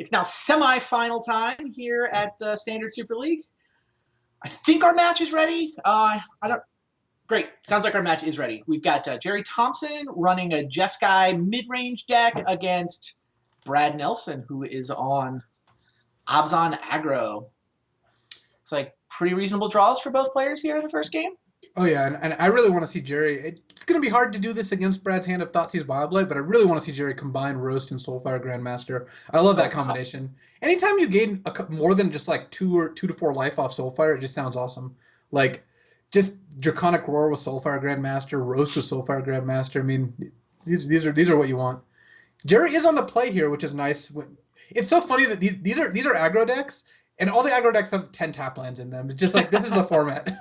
It's now semifinal time here at the Standard Super League. I think our match is ready. I don't. Great. Sounds like our match is ready. We've got Jerry Thompson running a Jeskai mid-range deck against Brad Nelson, who is on Abzan aggro. It's like pretty reasonable draws for both players here in the first game. Oh yeah, and I really want to see Gerry. It's going to be hard to do this against Brad's hand of Thoughtseize Bioblade, but I really want to see Gerry combine Roast and Soulfire Dragmaster. I love that combination. Anytime you gain more than just like two to four life off Soulfire, it just sounds awesome. Like just Draconic Roar with Soulfire Grandmaster, Roast with Soulfire Grandmaster. I mean, these are what you want. Gerry is on the play here, which is nice. It's so funny that these are aggro decks, and all the aggro decks have 10 tap lands in them. It's just like this is the format.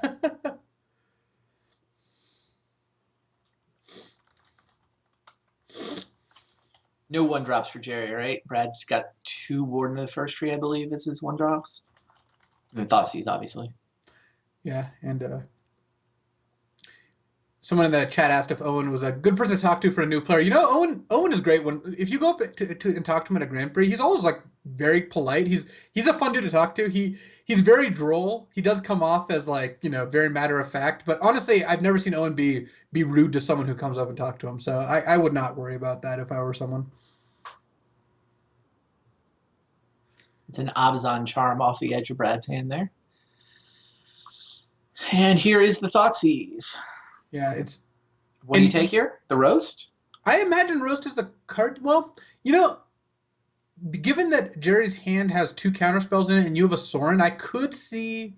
No one drops for Gerry, right? Brad's got 2 Warden in the first tree, I believe, is his one drops. And Thoughtseize, obviously. Yeah, and someone in the chat asked if Owen was a good person to talk to for a new player. You know, Owen is great if you go up to and talk to him at a Grand Prix, he's always like very polite. He's a fun dude to talk to. He's very droll. He does come off as like, you know, very matter of fact. But honestly, I've never seen Owen be rude to someone who comes up and talk to him. So I would not worry about that if I were someone. It's an Abzan charm off the edge of Brad's hand there. And here is the Thoughtseize. Yeah, it's... What do you take here? The Roast? I imagine Roast is the card... Well, you know, given that Gerry's hand has 2 counterspells in it and you have a Sorin, I could see...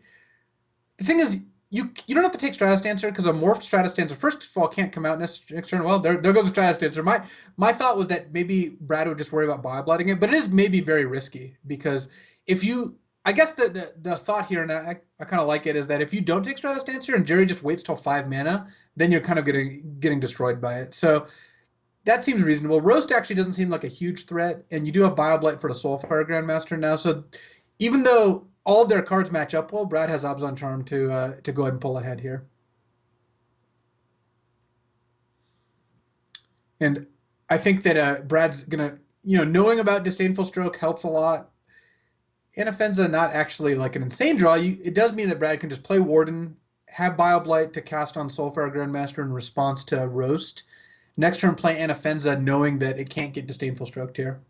The thing is, you don't have to take Stratus Dancer because a morphed Stratus Dancer, first of all, can't come out next turn. Well, there goes the Stratus Dancer. My thought was that maybe Brad would just worry about Bioblighting it, but it is maybe very risky because if you... I guess the thought here, and I kind of like it, is that if you don't take Stratus Dancer and Gerry just waits till 5 mana, then you're kind of getting destroyed by it. So that seems reasonable. Roast actually doesn't seem like a huge threat, and you do have Bioblight for the Soulfire Grandmaster now. So even though all of their cards match up well, Brad has Abzan Charm to go ahead and pull ahead here. And I think that Brad's gonna, you know, knowing about Disdainful Stroke helps a lot. Anafenza not actually like an insane draw. It does mean that Brad can just play Warden, have Bioblight to cast on Soulfire Grandmaster in response to Roast. Next turn, play Anafenza knowing that it can't get Disdainful Stroked here.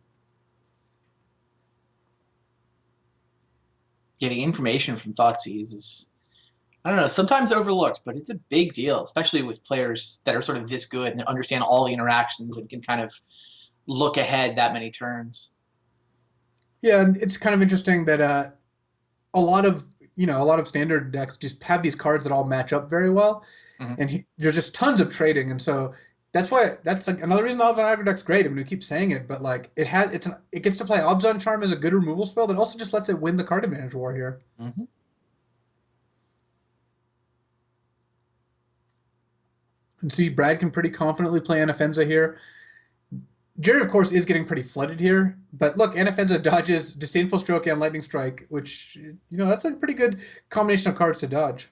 Getting information from Thoughtseize is, I don't know, sometimes overlooked, but it's a big deal, especially with players that are sort of this good and understand all the interactions and can kind of look ahead that many turns. Yeah, and it's kind of interesting that a lot of standard decks just have these cards that all match up very well, and there's just tons of trading, and so that's like another reason the Abzan aggro deck's great. I mean, we keep saying it, but like it gets to play Abzan Charm as a good removal spell that also just lets it win the card advantage war here. And see, Brad can pretty confidently play Anafenza here. Gerry, of course, is getting pretty flooded here, but look, Anafenza dodges Disdainful Stroke and Lightning Strike, which, you know, that's a pretty good combination of cards to dodge.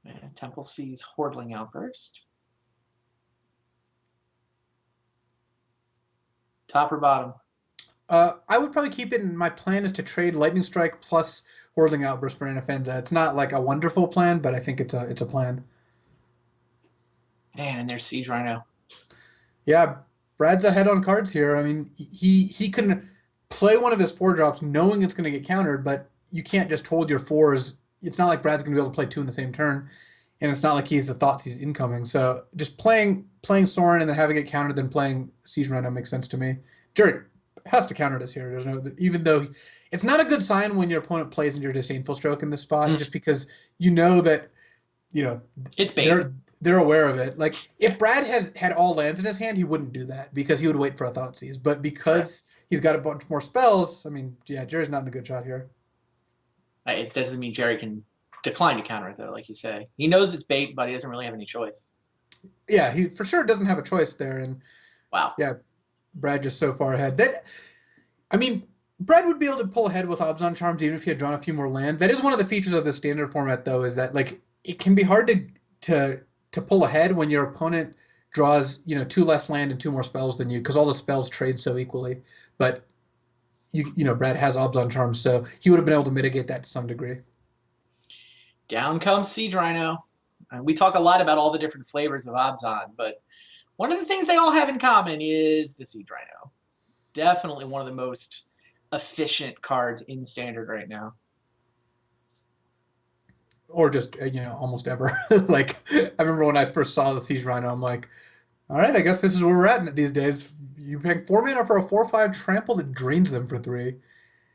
And Temple sees Hordling Outburst. Top or bottom? I would probably keep it, and my plan is to trade Lightning Strike plus Hordling Outburst for Anafenza. It's not like a wonderful plan, but I think it's a plan. Man, and there's Siege Rhino. Yeah, Brad's ahead on cards here. I mean, he can play one of his 4-drops knowing it's going to get countered, but you can't just hold your 4s. It's not like Brad's going to be able to play 2 in the same turn, and it's not like he's the Thoughtseize incoming. So just playing Sorin and then having it countered, then playing Siege Rhino makes sense to me. Gerry has to counter this here. There's no, even though it's not a good sign when your opponent plays into your Disdainful Stroke in this spot, just because you know that, you know, it's bait. They're aware of it. Like, if Brad had all lands in his hand, he wouldn't do that because he would wait for a Thoughtseize. But because he's got a bunch more spells, I mean, yeah, Jerry's not in a good shot here. It doesn't mean Gerry can decline to counter it, though, like you say. He knows it's bait, but he doesn't really have any choice. Yeah, he for sure doesn't have a choice there. And wow. Yeah, Brad just so far ahead. I mean, Brad would be able to pull ahead with Abzan Charms even if he had drawn a few more lands. That is one of the features of the standard format, though, is that, like, it can be hard to pull ahead when your opponent draws, you know, 2 less land and 2 more spells than you, because all the spells trade so equally. But Brad has Obzon Charms, so he would have been able to mitigate that to some degree. Down comes Siege Rhino. And we talk a lot about all the different flavors of Abzan, but one of the things they all have in common is the Siege Rhino. Definitely one of the most efficient cards in Standard right now. Or just almost ever. Like I remember when I first saw the Siege Rhino, I'm like, all right, I guess this is where we're at these days. You paying 4 mana for a 4/5 trample that drains them for 3.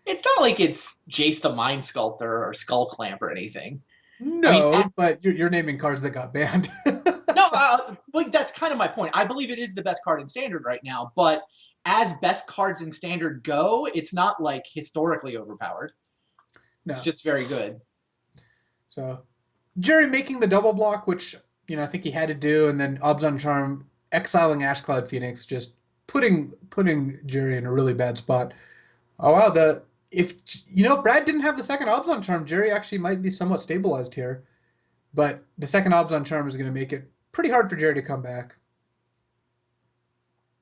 It's not like it's Jace the Mind Sculptor or Skull Clamp or anything. I mean, No, but you're naming cards that got banned. no, like that's kind of my point. I believe it is the best card in Standard right now, but as best cards in Standard go, it's not like historically overpowered. It's No. just very good. So Gerry making the double block, which I think he had to do, and then Obzon Charm exiling Ash Cloud Phoenix, just putting Gerry in a really bad spot. Oh wow, if Brad didn't have the second Obzon Charm, Gerry actually might be somewhat stabilized here. But the second Obzon Charm is going to make it pretty hard for Gerry to come back.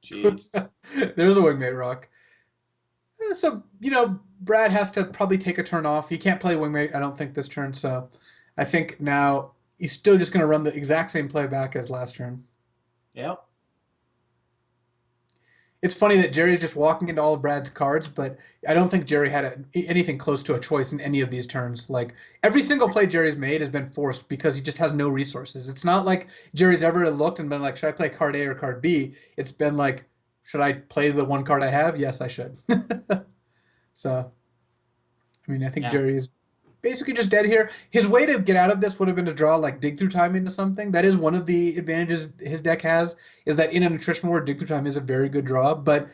Jeez. There's a Wingmate Rock. So, Brad has to probably take a turn off. He can't play Wingmate, I don't think, this turn. So I think now he's still just going to run the exact same playback as last turn. Yep. It's funny that Gerry's just walking into all of Brad's cards, but I don't think Gerry had anything close to a choice in any of these turns. Like every single play Gerry's made has been forced because he just has no resources. It's not like Gerry's ever looked and been like, should I play card A or card B? It's been like, should I play the one card I have? Yes, I should. So, I mean, I think Yeah. Gerry is basically just dead here. His way to get out of this would have been to draw like Dig Through Time into something. That is one of the advantages his deck has, is that in a nutrition war, Dig Through Time is a very good draw, but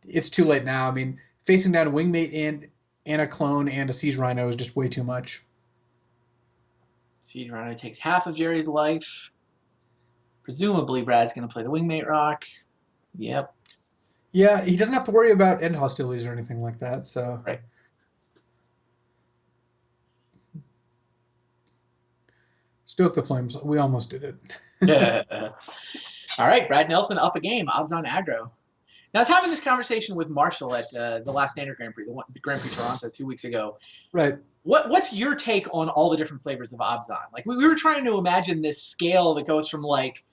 it's too late now. I mean, facing down a Wingmate and a Clone and a Siege Rhino is just way too much. Siege Rhino takes half of Jerry's life. Presumably, Brad's going to play the Wingmate Rock. Yep. Yeah, he doesn't have to worry about end hostilities or anything like that, so. Right. Stoke the Flames. We almost did it. All right, Brad Nelson up a game. Obzon aggro. Now, I was having this conversation with Marshall at the last Standard Grand Prix, the Grand Prix Toronto 2 weeks ago. Right. What's your take on all the different flavors of Obzon? Like, we were trying to imagine this scale that goes from, like,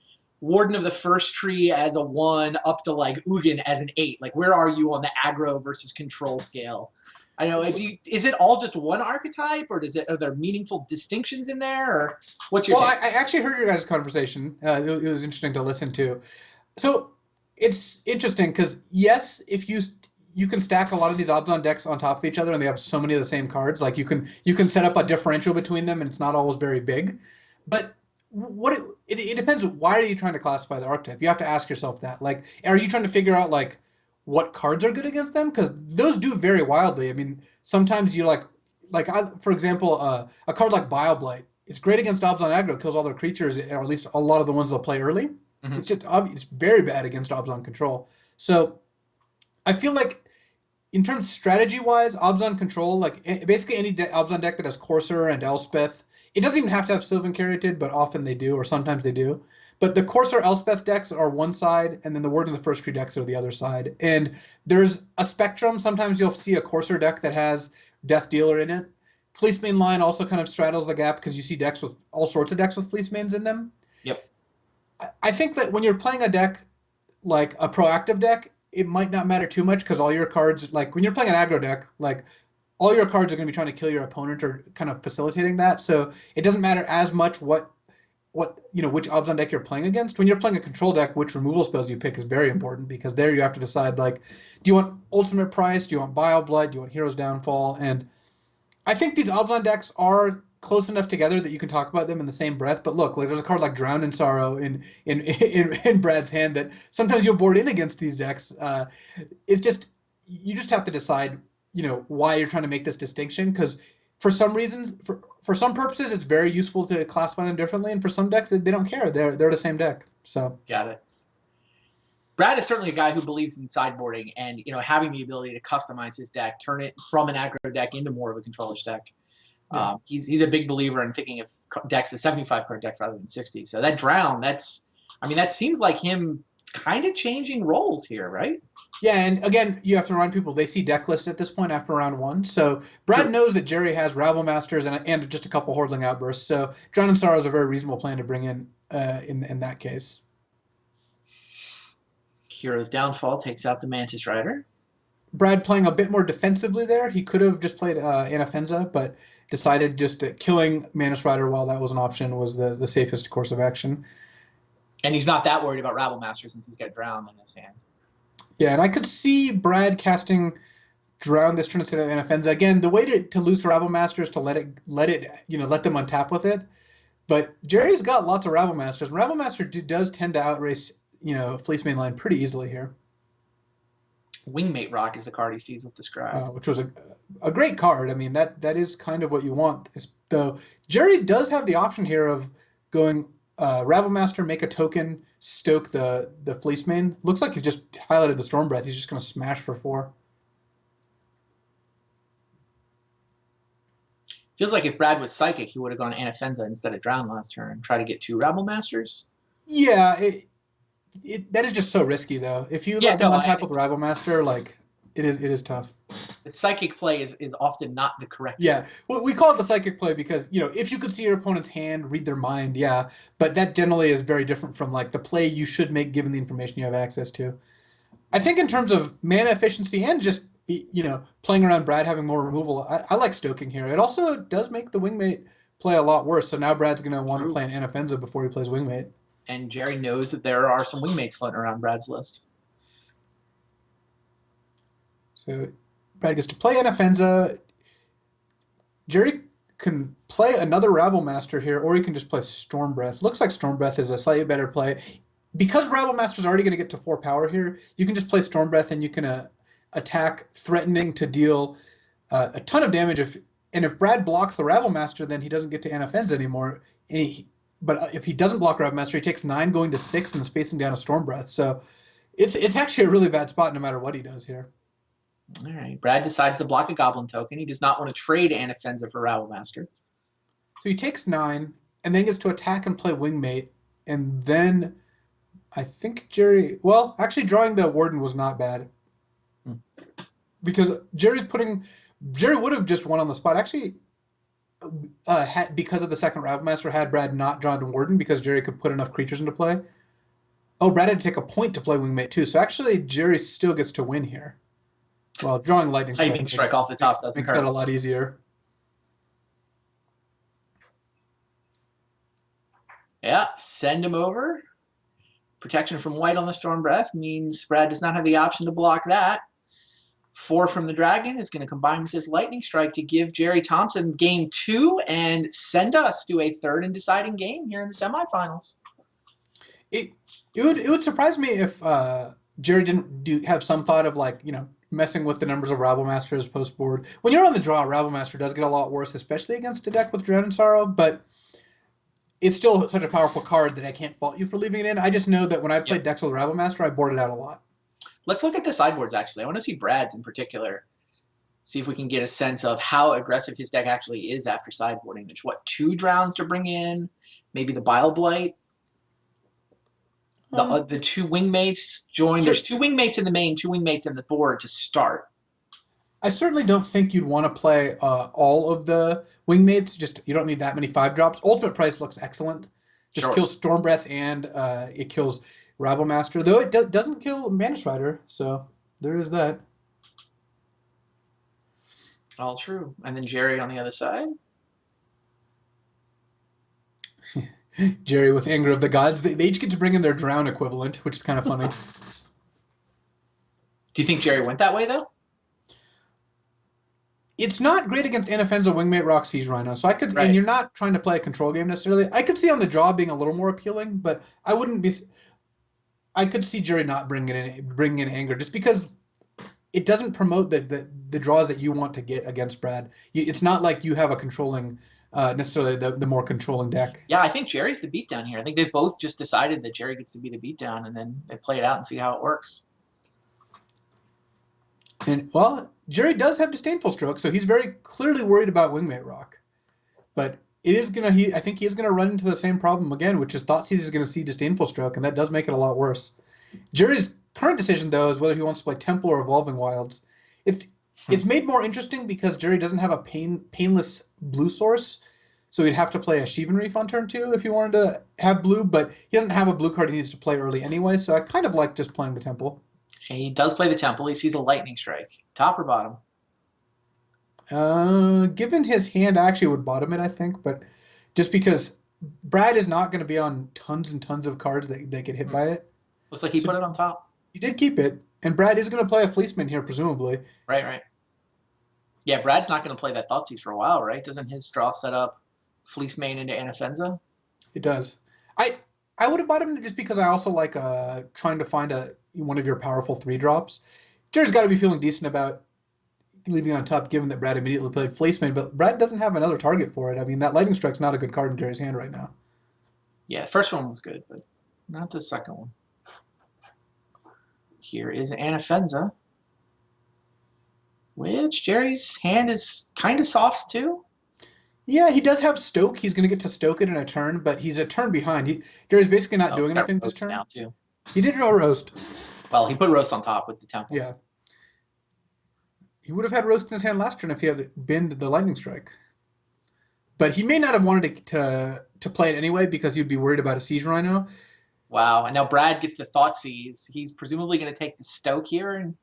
Warden of the First Tree as a 1 up to, like, Ugin as an 8. Like, where are you on the aggro versus control scale? I know. Is it all just one archetype, or are there meaningful distinctions in there, or what's your? Well, I actually heard your guys' conversation. It was interesting to listen to. So it's interesting because yes, if you can stack a lot of these Obzon decks on top of each other, and they have so many of the same cards. Like you can set up a differential between them, and it's not always very big. But it depends. Why are you trying to classify the archetype? You have to ask yourself that. Like, are you trying to figure out like what cards are good against them? Because those do vary wildly. I mean, sometimes you for example, a card like Bile it's great against Obzon aggro, kills all their creatures, or at least a lot of the ones they'll play early. Mm-hmm. It's just it's very bad against Obzon control. So I feel like in terms strategy wise, Obzon control, like basically any Obzon deck that has Courser and Elspeth, it doesn't even have to have Sylvan Caryatid, but often they do, or sometimes they do. But the Courser Elspeth decks are one side, and then the Word in the First Tree decks are the other side. And there's a spectrum. Sometimes you'll see a Courser deck that has Death Dealer in it. Fleecemane line also kind of straddles the gap because you see decks with all sorts of decks with Fleecemanes in them. Yep. I think that when you're playing a deck like a proactive deck, it might not matter too much because all your cards, like when you're playing an aggro deck, like all your cards are going to be trying to kill your opponent or kind of facilitating that. So it doesn't matter as much which Obzon deck you're playing against. When you're playing a control deck, which removal spells you pick is very important because there you have to decide, like, do you want Ultimate Price? Do you want Bile Blight? Do you want Hero's Downfall? And I think these Obzon decks are close enough together that you can talk about them in the same breath. But look, like there's a card like Drowned in Sorrow in Brad's hand that sometimes you'll board in against these decks. It's just you just have to decide, why you're trying to make this distinction because for some reasons, for some purposes, it's very useful to classify them differently, and for some decks, they don't care. They're the same deck. So got it. Brad is certainly a guy who believes in sideboarding and having the ability to customize his deck, turn it from an aggro deck into more of a controller's deck. Yeah. He's a big believer in thinking of decks as 75 card deck rather than 60. So that Drown, that seems like him kind of changing roles here, right? Yeah, and again, you have to remind people they see deck lists at this point after round one. So Brad True. knows that Gerry has Rabble Masters and just a couple Hordeling Outbursts. So Drown and Sorrow is a very reasonable plan to bring in that case. Hero's Downfall takes out the Mantis Rider. Brad playing a bit more defensively there. He could have just played Anafenza, but decided just that killing Mantis Rider while that was an option was the safest course of action. And he's not that worried about Rabble Master since he's got Drown in his hand. Yeah, and I could see Brad casting Drown this turn instead of Anafenza. Again, the way to lose to Rabble Master is to let it let them untap with it. But Gerry's got lots of Rabble Masters, and Rabble Master does tend to outrace Fleece Mainline pretty easily here. Wingmate Rock is the card he sees with the Scribe. Which was a great card. I mean, that is kind of what you want. Though Gerry does have the option here of going Rabble Master, make a token, stoke the Fleece Main. Looks like he's just highlighted the Storm Breath. He's just going to smash for 4. Feels like if Brad was Psychic, he would have gone Anafenza instead of Drown last turn and try to get 2 Rabble Masters. Yeah, that is just so risky though. If you let them untap with Rabble Master, like it is tough. The Psychic play is often not the correct. Yeah, well, we call it the Psychic play because if you could see your opponent's hand, read their mind, yeah, but that generally is very different from like the play you should make given the information you have access to. I think in terms of mana efficiency and just playing around Brad having more removal, I like stoking here. It also does make the Wingmate play a lot worse. So now Brad's going to want to play an Anafenza before he plays Wingmate. And Gerry knows that there are some Wingmates floating around Brad's list. So Brad gets to play Anafenza. Gerry can play another Rabble Master here, or he can just play Storm Breath. Looks like Storm Breath is a slightly better play. Because Rabble Master's already going to get to 4 power here, you can just play Storm Breath and you can attack, threatening to deal a ton of damage. If Brad blocks the Rabble Master, then he doesn't get to Anafenza anymore. But if he doesn't block Rabble Master, he takes 9 going to 6 and is facing down a Storm Breath. So it's actually a really bad spot no matter what he does here. All right. Brad decides to block a Goblin token. He does not want to trade Anafenza for Rabble Master. So he takes 9 and then gets to attack and play Wingmate. And then I think Gerry... Well, actually drawing the Warden was not bad. Because Gerry would have just won on the spot. Actually, because of the second Rabble Master, had Brad not drawn Warden, because Gerry could put enough creatures into play. Oh, Brad had to take a point to play Wingmate too. So actually, Gerry still gets to win here. Well, drawing Lightning Strike off the top doesn't makes hurt. that a lot easier. Yeah, send him over. Protection from white on the Storm Breath means Brad does not have the option to block that. 4 from the Dragon is going to combine with his Lightning Strike to give Gerry Thompson game 2 and send us to a 3rd and deciding game here in the semifinals. It would surprise me if Gerry didn't have some thought of messing with the numbers of Rabble Masters post board. When you're on the draw, Rabble Master does get a lot worse, especially against a deck with Drown and Sorrow, but it's still such a powerful card that I can't fault you for leaving it in. I just know that when I played decks with Rabble Master, I boarded out a lot. Let's look at the sideboards, actually. I want to see Brad's in particular. See if we can get a sense of how aggressive his deck actually is after sideboarding. There's, 2 Drowns to bring in? Maybe the Bile Blight? The 2 Wingmates join. There's 2 Wingmates in the main, 2 Wingmates in the board to start. I certainly don't think you'd want to play all of the Wingmates. Just you don't need that many 5-drops. Ultimate Price looks excellent. Just kills Storm Breath and it kills Rabble Master, though it doesn't kill Mantis Rider. So there is that. All true. And then Gerry on the other side. Gerry with Anger of the Gods. They each get to bring in their Drown equivalent, which is kind of funny. Do you think Gerry went that way, though? It's not great against Anafenza, Wingmate, Rock, Siege Rhino. So I could, and you're not trying to play a control game necessarily. I could see on the draw being a little more appealing, but I wouldn't be. I could see Gerry not bringing in Anger just because it doesn't promote the draws that you want to get against Brad. It's not like you have a controlling. Necessarily the more controlling deck. Yeah, I think Jerry's the beatdown here. I think they've both just decided that Gerry gets to be the beatdown, and then they play it out and see how it works. And well, Gerry does have Disdainful Stroke, so he's very clearly worried about Wingmate Rock. But it is gonna. I think he is gonna run into the same problem again, which is Thoughtseize is gonna see Disdainful Stroke, and that does make it a lot worse. Gerry's current decision, though, is whether he wants to play Temple or Evolving Wilds. It's Hmm. it's made more interesting because Jerry doesn't have a painless blue source, so he'd have to play a Shivan Reef on turn 2 if he wanted to have blue, but he doesn't have a blue card he needs to play early anyway, so I kind of like just playing the Temple. He does play the Temple. He sees a lightning strike. Top or bottom? Given his hand, I actually would bottom it, I think, but just because Brad is not going to be on tons and tons of cards that get hit Hmm. by it. Looks like he So put it on top. he did keep it, and Brad is going to play a Fleeceman here, presumably. Right, right. Yeah, Brad's not going to play that Thoughtseize for a while, right? Doesn't his draw set up Fleece Main into Anafenza? It does. I I would have bottomed it just because I also like trying to find a one of your powerful 3 drops. Jared's got to be feeling decent about leaving it on top, given that Brad immediately played Fleeceman, but Brad doesn't have another target for it. I mean, that Lightning Strike's not a good card in Jerry's hand right now. Yeah, first one was good, but not the second one. Here is Anafenza, which Jerry's hand is kind of soft too. Yeah, he does have Stoke. He's going to get to Stoke it in a turn, but he's a turn behind. Jerry's basically not Oh, doing got anything this roast turn. now too. He did draw Roast. Well, he put roast on top with the Temple. Yeah. He would have had Roast in his hand last turn if he had binned the Lightning Strike. But he may not have wanted to play it anyway because he'd be worried about a Siege Rhino. Wow, and now Brad gets the Thoughtseize. He's presumably going to take the Stoke here and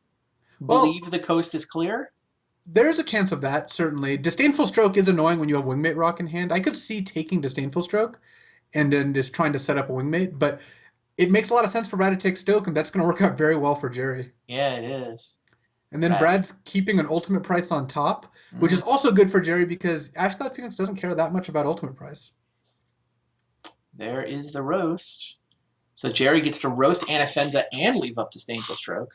Well, believe the coast is clear. there's a chance of that, certainly. Disdainful Stroke is annoying when you have Wingmate Rock in hand. I could see taking Disdainful Stroke and then just trying to set up a Wingmate, but it makes a lot of sense for Brad to take Stoke, and that's going to work out very well for Jerry. Yeah, it is. And then Brad. Brad's keeping an ultimate price on top, which is also good for Jerry because Ashcloud Phoenix doesn't care that much about ultimate price. There is the roast. So Jerry gets to roast Anafenza and leave up Disdainful Stroke.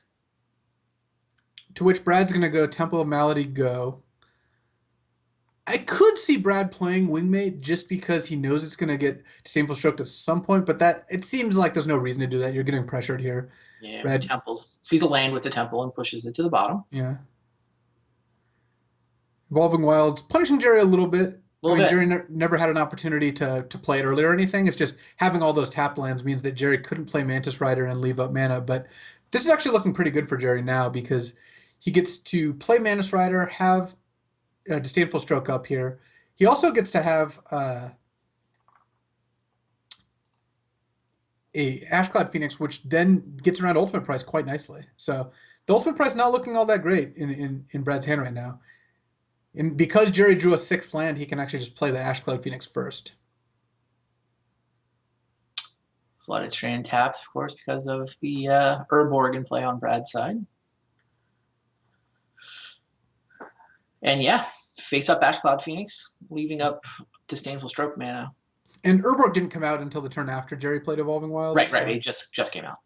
To which Brad's going to go Temple of Malady, go. I could see Brad playing Wingmate just because he knows it's going to get Disdainful Stroke at some point, but that it seems like there's no reason to do that. You're getting pressured here. Yeah, Brad Temples sees a land with the Temple and pushes it to the bottom. Yeah. Evolving Wilds punishing Jerry a little bit. I mean, Jerry never had an opportunity to play it earlier or anything. It's just having all those tap lands means that Jerry couldn't play Mantis Rider and leave up mana. But this is actually looking pretty good for Jerry now because he gets to play Mantis Rider, have a Disdainful Stroke up here. He also gets to have a Ashcloud Phoenix, which then gets around ultimate price quite nicely. So the ultimate price not looking all that great in Brad's hand right now. And because Jerry drew a 6th land, he can actually just play the Ashcloud Phoenix first. Flooded Strand taps, of course, because of the Urborg in play on Brad's side. And yeah, face up Ashcloud Phoenix, leaving up Disdainful Stroke mana. And Urborg didn't come out until the turn after Jerry played Evolving Wilds. Right, right. It just came out.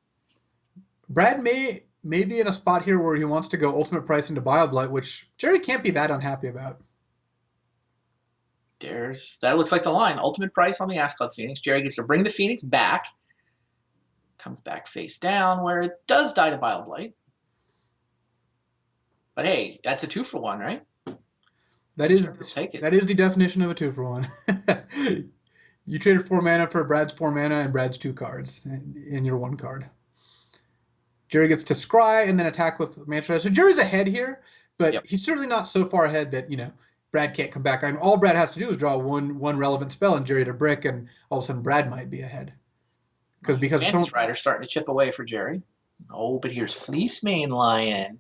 Brad may be in a spot here where he wants to go ultimate price into Bioblight, which Jerry can't be that unhappy about. That looks like the line. Ultimate price on the Ashcloud Phoenix. Jerry gets to bring the Phoenix back. Comes back face down, where it does die to Bioblight. But hey, that's a 2-for-1, right? That is the definition of a 2-for-1. You traded 4 mana for Brad's 4 mana and Brad's 2 cards in your 1 card. Jerry gets to scry and then attack with Mantra. So Jerry's ahead here, but he's certainly not so far ahead that, Brad can't come back. I mean, all Brad has to do is draw one relevant spell and Jerry to brick, and all of a sudden Brad might be ahead. Because Mantis Rider's starting to chip away for Jerry. Oh, but here's Fleece Main Lion.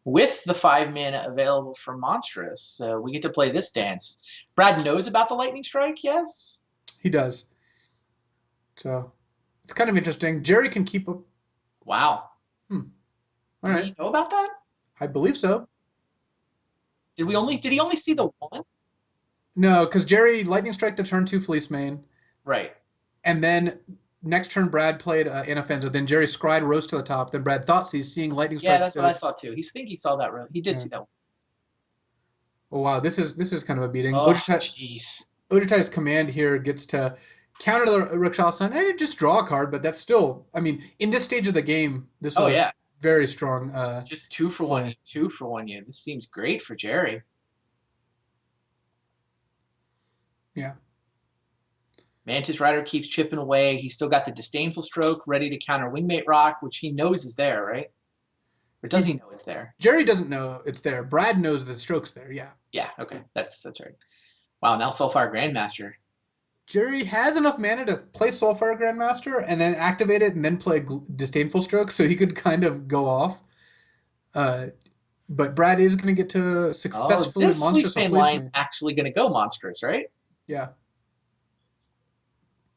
With the 5 mana available for Monstrous, we get to play this dance. Brad knows about the Lightning Strike, yes? He does. So it's kind of interesting. Jerry can keep up. Wow. All right. Did you know about that? I believe so. Did he only see the one? No, because Jerry Lightning Strike to turn 2 Fleece Main. Right. And then next turn Brad played Anafenza. Then Jerry scried Roast to the top. Then Brad thought he's seeing Lightning Strike. Yeah, that's what I thought too. He saw that road. He did see that one. Oh wow, this is kind of a beating. Oh, jeez. Ojutai's command here gets to counter the Rickshaw Sun and just draw a card, but that's still, I mean, in this stage of the game, this was a very strong just 2-for-1, 2-for-1 you. This seems great for Jerry. Yeah. Mantis Rider keeps chipping away. He's still got the Disdainful Stroke ready to counter Wingmate Rock, which he knows is there, right? Or does he know it's there? Gerry doesn't know it's there. Brad knows the stroke's there. Yeah. Yeah. Okay. That's right. Wow. Now Soulfire Grandmaster. Gerry has enough mana to play Soulfire Grandmaster and then activate it and then play Disdainful Stroke, so he could kind of go off. But Brad is going to get to successfully this monstrous a Fleecebane line Fleecebane. actually going to go monstrous, right? Yeah.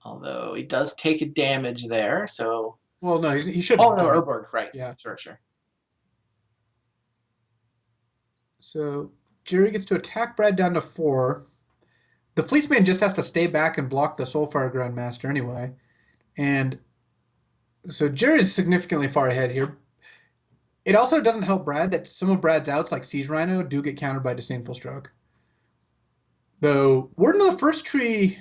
Although he does take a damage there, so. Well, no, he should. Oh no, Urborg, right? Yeah, that's for sure. So Gerry gets to attack Brad down to 4. The Fleecebane just has to stay back and block the Soulfire Grandmaster anyway, and so Gerry's significantly far ahead here. It also doesn't help Brad that some of Brad's outs, like Siege Rhino, do get countered by Disdainful Stroke. Though Warden of the First Tree,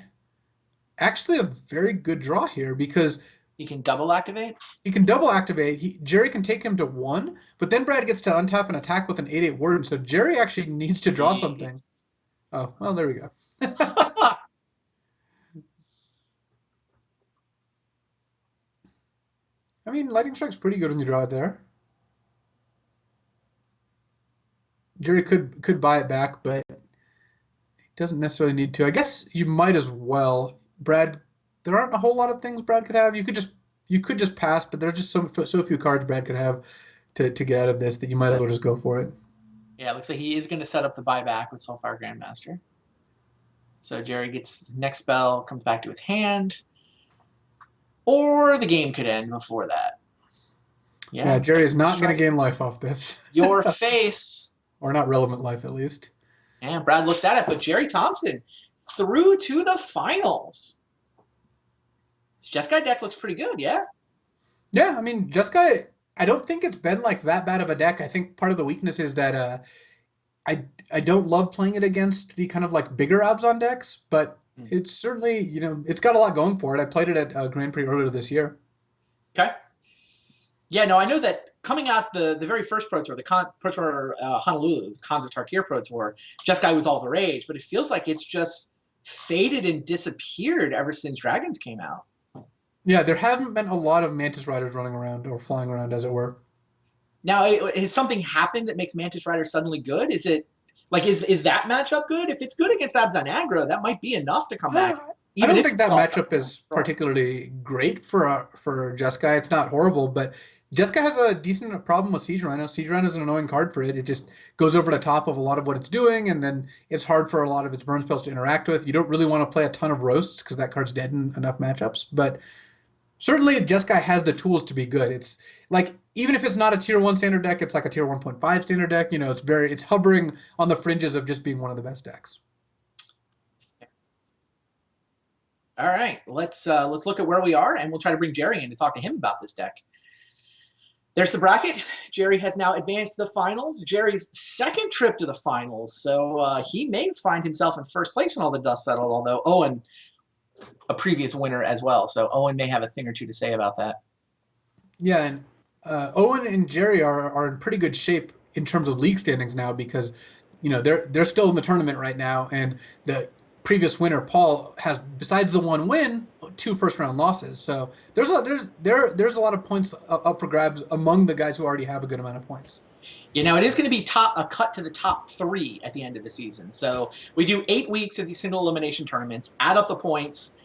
actually a very good draw here because he can double activate. He can double activate. Gerry can take him to 1, but then Brad gets to untap and attack with an 8/8 Warden. So Gerry actually needs to draw something. Oh, well, there we go. I mean, Lightning Strike's pretty good when you draw it there. Gerry could buy it back, but he doesn't necessarily need to. I guess you might as well. Brad, there aren't a whole lot of things Brad could have. You could just pass, but there's just so few cards Brad could have to get out of this that you might as well just go for it. Yeah, it looks like he is going to set up the buyback with Soulfire Grandmaster. So Gerry gets the next spell, comes back to his hand. Or the game could end before that. Yeah, Gerry is not going to gain life off this. Your face. Or not relevant life, at least. And Brad looks at it, but Gerry Thompson through to the finals. His Jeskai deck looks pretty good, yeah? Yeah, I mean, Jeskai, I don't think it's been like that bad of a deck. I think part of the weakness is that I don't love playing it against the kind of like bigger Abzan decks, but it's certainly, it's got a lot going for it. I played it at Grand Prix earlier this year. Okay. Yeah, no, I know that coming out the very first Pro Tour, Pro Tour Honolulu, the Khans of Tarkir Pro Tour, Jeskai was all the rage, but it feels like it's just faded and disappeared ever since Dragons came out. Yeah, there haven't been a lot of Mantis Riders running around or flying around, as it were. Now, has something happened that makes Mantis Rider suddenly good? Is it like is that matchup good? If it's good against Abzan aggro, that might be enough to come back. I don't think that matchup is particularly great for Jeskai. It's not horrible, but Jeskai has a decent problem with Siege Rhino. Siege Rhino is an annoying card for it. It just goes over the top of a lot of what it's doing, and then it's hard for a lot of its burn spells to interact with. You don't really want to play a ton of roasts because that card's dead in enough matchups, but certainly Jeskai has the tools to be good. It's like, even if it's not a tier 1 standard deck, it's like a tier 1.5 standard deck. It's hovering on the fringes of just being one of the best decks. All right, let's look at where we are, and we'll try to bring Gerry in to talk to him about this deck. There's the bracket. Gerry has now advanced to the finals. Gerry's second trip to the finals, so he may find himself in first place when all the dust settled, although Owen, a previous winner as well, so Owen may have a thing or two to say about that. Yeah, and Owen and Gerry are in pretty good shape in terms of league standings now because, they're still in the tournament right now, and the previous winner, Paul, has, besides the 1 win, 2 first-round losses. So there's a lot of points up for grabs among the guys who already have a good amount of points. It is going to be a cut to the top 3 at the end of the season. So we do 8 weeks of these single elimination tournaments, add up the points.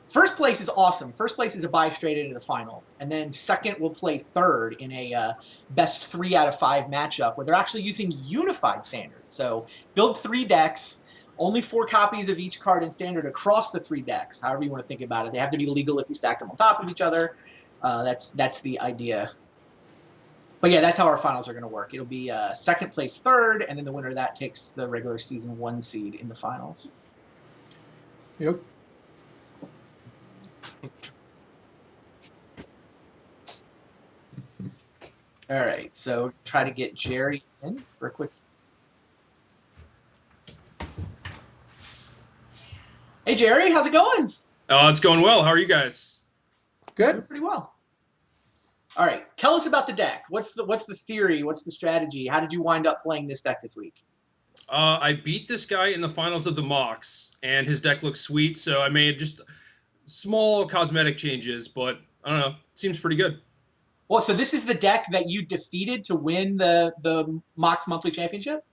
First place is awesome. First place is a bye straight into the finals. And then second will play third in a best 3 out of 5 matchup where they're actually using unified standards. So build 3 decks, only 4 copies of each card in standard across the 3 decks, however you want to think about it. They have to be legal if you stack them on top of each other. That's the idea. But yeah, that's how our finals are going to work. It'll be second place third, and then the winner of that takes the regular season 1 seed in the finals. Yep. All right, so try to get Gerry in for a quick. Hey, Gerry, how's it going? Oh, it's going well. How are you guys? Good. Doing pretty well. All right, tell us about the deck. What's the theory? What's the strategy? How did you wind up playing this deck this week? I beat this guy in the finals of the Mox, and his deck looks sweet. So I made just small cosmetic changes, but I don't know. Seems pretty good. Well, so this is the deck that you defeated to win the Mox Monthly Championship?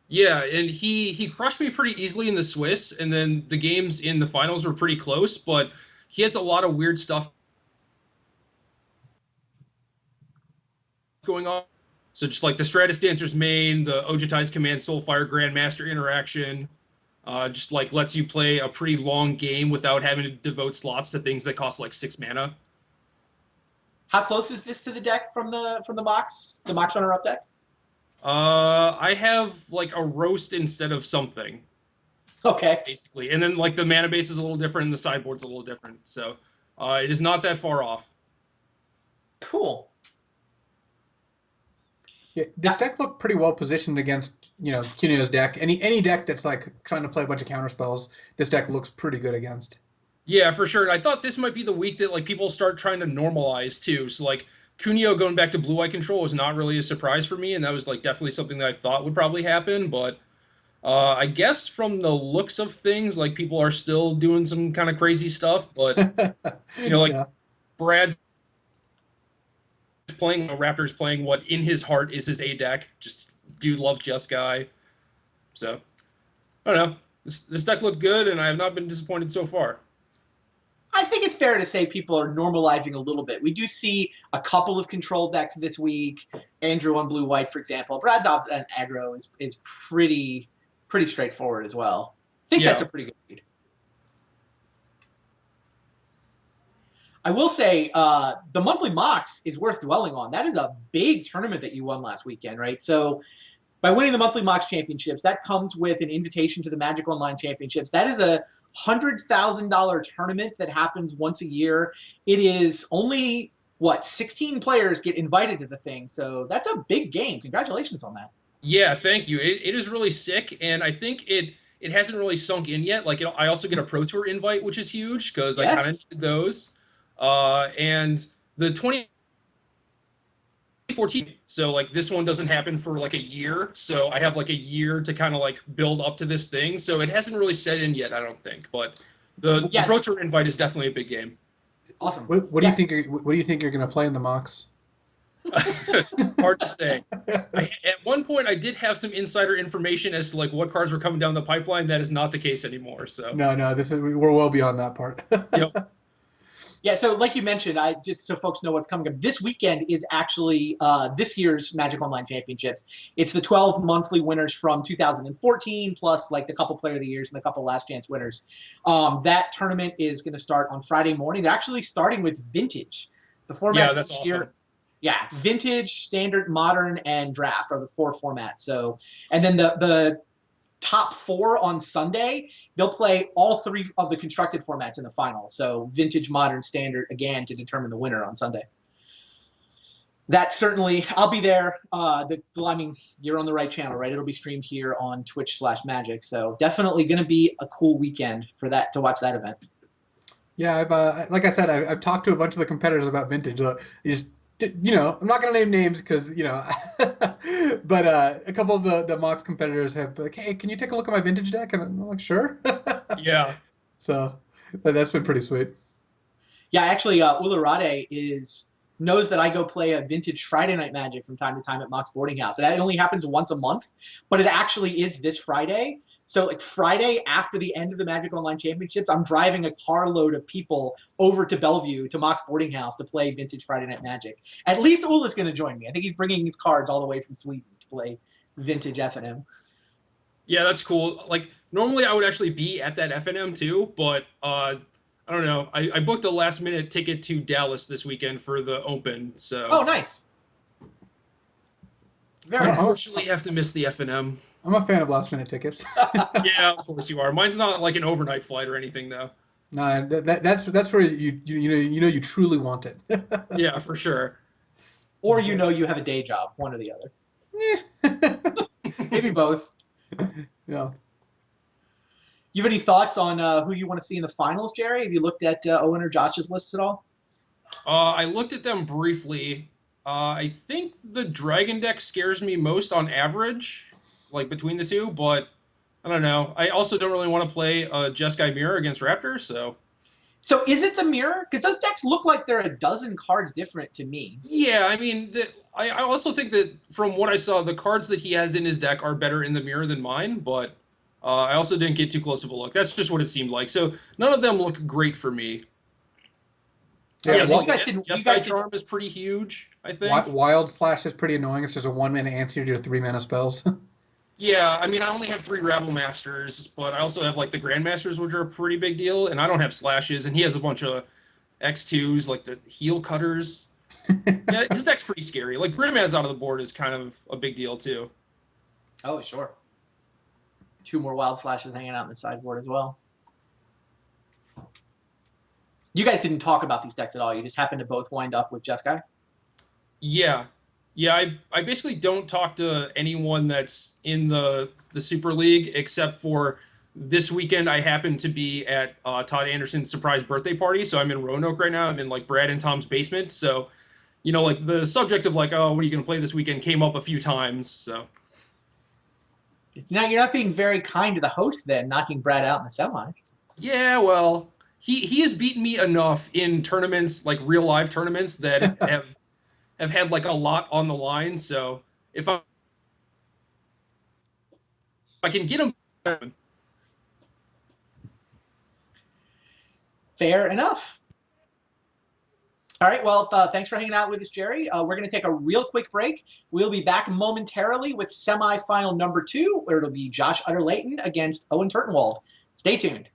Yeah, and he crushed me pretty easily in the Swiss, and then the games in the finals were pretty close, but he has a lot of weird stuff going on. So just like the Stratus Dancer's main, the Ojutai's Command Soulfire Grandmaster interaction, just like lets you play a pretty long game without having to devote slots to things that cost like 6 mana. How close is this to the deck from the Mox runner-up deck? I have like a roast instead of something, Okay, basically. And then like the mana base is a little different and the sideboard's a little different. So it is not that far off. cool. Yeah, this deck looked pretty well positioned against, Cunio's deck. Any deck that's like trying to play a bunch of counter spells, this deck looks pretty good against. Yeah, for sure. And I thought this might be the week that like people start trying to normalize too. So like Cunio going back to blue eye control was not really a surprise for me, and that was like definitely something that I thought would probably happen. But I guess from the looks of things, like people are still doing some kind of crazy stuff. But like Yeah. Brad's playing Raptors playing what in his heart is his A deck. Just dude loves Jeskai. So I don't know. This deck looked good, and I have not been disappointed so far. I think it's fair to say people are normalizing a little bit. We do see a couple of control decks this week. Andrew on blue-white, for example. Brad's and aggro is pretty straightforward as well. I think that's a pretty good read. I will say the monthly Mox is worth dwelling on. That is a big tournament that you won last weekend, right? So by winning the monthly Mox Championships, that comes with an invitation to the Magic Online Championships. That is a $100,000 tournament that happens once a year. It is only, 16 players get invited to the thing. So that's a big game. Congratulations on that. Yeah, thank you. It is really sick, and I think it hasn't really sunk in yet. Like, I also get a Pro Tour invite, which is huge because I kind of need those. And the 2014, so like this one doesn't happen for like a year, so I have like a year to kind of like build up to this thing. So it hasn't really set in yet, I don't think. But the Pro Tour invite is definitely a big game. Awesome. What do you think? What do you think you're going to play in the Mox? Hard to say. At one point, I did have some insider information as to like what cards were coming down the pipeline. That is not the case anymore. So no, we're well beyond that part. Yep. Yeah, so like you mentioned, just so folks know what's coming up, this weekend is actually this year's Magic Online Championships. It's the 12 monthly winners from 2014, plus like the couple Player of the Years and the couple Last Chance winners. That tournament is going to start on Friday morning. They're actually starting with Vintage. The format that's this year, awesome. Yeah, Vintage, Standard, Modern, and Draft are the 4 formats. So, and then the top 4 on Sunday, they'll play all 3 of the constructed formats in the final. So Vintage, Modern, Standard, again, to determine the winner on Sunday. That certainly, I'll be there. I mean, you're on the right channel, right? It'll be streamed here on Twitch/Magic. So definitely going to be a cool weekend for that, to watch that event. Yeah, like I said, I've talked to a bunch of the competitors about Vintage. I'm not going to name names because, but a couple of the Mox competitors have been like, hey, can you take a look at my Vintage deck? And I'm like, sure. Yeah. So that's been pretty sweet. Yeah, actually, Ularade knows that I go play a Vintage Friday Night Magic from time to time at Mox Boarding House. And that only happens once a month, but it actually is this Friday. So like Friday after the end of the Magic Online Championships, I'm driving a carload of people over to Bellevue to Mox Boarding House to play Vintage Friday Night Magic. At least Ula's going to join me. I think he's bringing his cards all the way from Sweden to play Vintage FNM. Yeah, that's cool. Like normally I would actually be at that FNM too, but I don't know. I booked a last minute ticket to Dallas this weekend for the Open. So Oh, nice. Very nice. Unfortunately, have to miss the FNM. I'm a fan of last minute tickets. Yeah, of course you are. Mine's not like an overnight flight or anything though. No, that's where you truly want it. Yeah, for sure. Or you have a day job, one or the other. Maybe both. Yeah. You have any thoughts on who you want to see in the finals, Gerry? Have you looked at Owen or Josh's lists at all? I looked at them briefly. I think the Dragon deck scares me most on average, like between the two, but I don't know. I also don't really want to play Jeskai Mirror against Raptors, so. So is it the mirror? Because those decks look like they're a dozen cards different to me. Yeah, I mean, I also think that from what I saw, the cards that he has in his deck are better in the mirror than mine, but I also didn't get too close of a look. That's just what it seemed like. So none of them look great for me. Yeah, Yeah, So so you guys didn't. You Jeskai guys did. Charm is pretty huge, I think. Wild Slash is pretty annoying. It's just a 1 minute answer to your 3 mana spells. Yeah, I mean, I only have 3 Rabble Masters, but I also have like the Grandmasters, which are a pretty big deal, and I don't have slashes, and he has a bunch of X2s, like the heel cutters. Yeah, his deck's pretty scary. Like Grimaz out of the board is kind of a big deal too. Oh, sure. 2 more Wild Slashes hanging out in the sideboard as well. You guys didn't talk about these decks at all. You just happened to both wind up with Jeskai. Yeah. Yeah, I basically don't talk to anyone that's in the Super League except for this weekend. I happen to be at Todd Anderson's surprise birthday party, so I'm in Roanoke right now. I'm in like Brad and Tom's basement, so like the subject of like, oh, what are you going to play this weekend came up a few times. So It's not. You're not being very kind to the host then, knocking Brad out in the semis. yeah, well, he has beaten me enough in tournaments, like real live tournaments that have had like a lot on the line. So if I can get him. Fair enough. All right. Well, thanks for hanging out with us, Gerry. We're going to take a real quick break. We'll be back momentarily with semifinal number 2, where it'll be Josh Utter-Layton against Owen Turtenwald. Stay tuned.